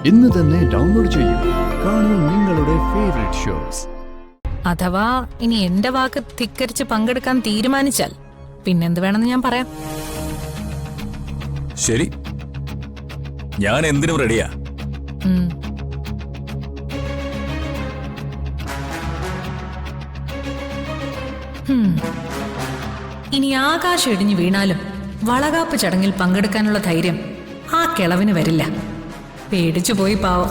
ഇന്ന് തന്നെ ഡൗൺലോഡ് ചെയ്യൂ. കാണൂ നിങ്ങളുടെ ഫേവറേറ്റ് ഷോസ്. അഥവാ ഇനി എന്റെ വാക്ക് ധിക്കരിച്ച് പങ്കെടുക്കാൻ തീരുമാനിച്ചാൽ പിന്നെന്ത് വേണമെന്ന് ഞാൻ പറയാം. ശരി, ഞാൻ എന്തിനും റെഡിയാ. ഇനി ആകാശം ഇടിഞ്ഞു വീണാലും വളകാപ്പ് ചടങ്ങിൽ പങ്കെടുക്കാനുള്ള ധൈര്യം ആ കിളവിന് വരില്ല. പേടിച്ചു പോയി പാവം.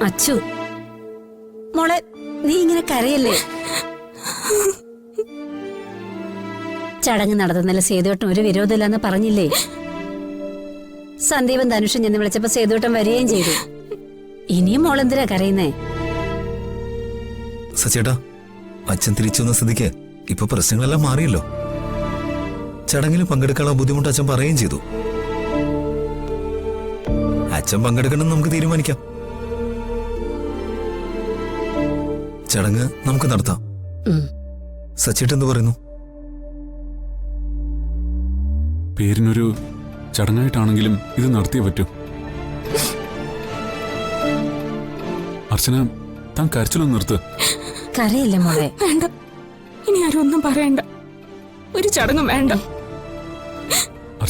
അച്ചു മോളെ, നീ ഇങ്ങനെ കരയല്ലേ? ചടങ്ങ് നടത്തുന്നില്ല സേതുവേട്ടൻ ഒരു വിരോധമില്ലെന്ന് പറഞ്ഞില്ലേ? സന്ദീപൻ ധനുഷൻ ചെന്ന് വിളിച്ചപ്പോ സേതുവേട്ടൻ വരികയും ചെയ്തു. ഇനിയും മോളെന്തിനാ കരയുന്നേ? സച്ചേട്ടാ, അച്ഛൻ തിരിച്ചു വന്ന സ്ഥിതിക്ക് ഇപ്പൊ പ്രശ്നങ്ങളെല്ലാം മാറിയല്ലോ. ചടങ്ങിൽ പങ്കെടുക്കാനുള്ള ബുദ്ധിമുട്ട് അച്ഛൻ പറയുകയും ചെയ്തു. അച്ഛൻ പങ്കെടുക്കണം നമുക്ക് തീരുമാനിക്കാം. ചടങ്ങ് നമുക്ക് നടത്താം. സച്ചേട്ടൻ എന്ത് പറയുന്നു? പേരിനൊരു ചടങ്ങായിട്ടാണെങ്കിലും ഇത് നടത്തിയേ പറ്റൂ. അർച്ചന, താൻ കരച്ചിലൊന്നും നിർത്ത്. കരയില്ലേ മോളെ? വേണ്ട, ഇനി ആരും ഒന്നും പറയണ്ട. ഒരു ചടങ്ങും വേണ്ട.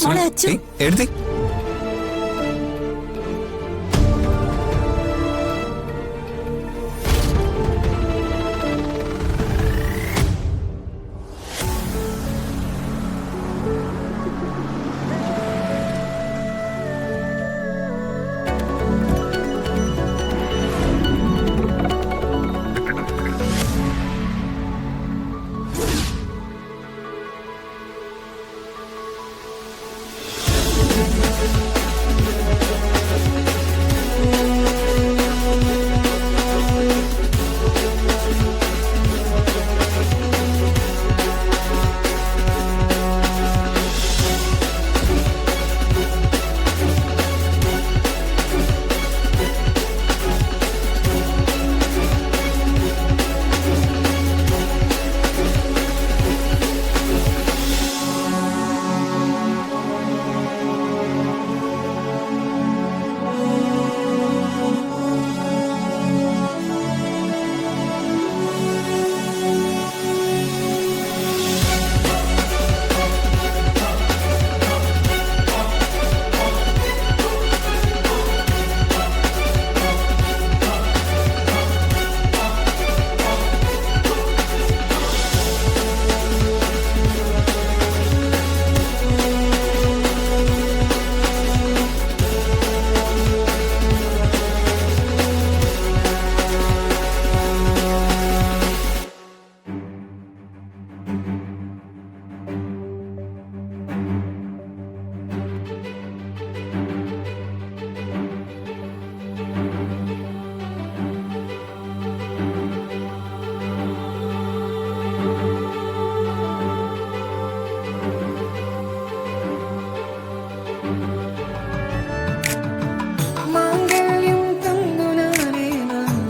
മോളെ അച്ചു എഴുതി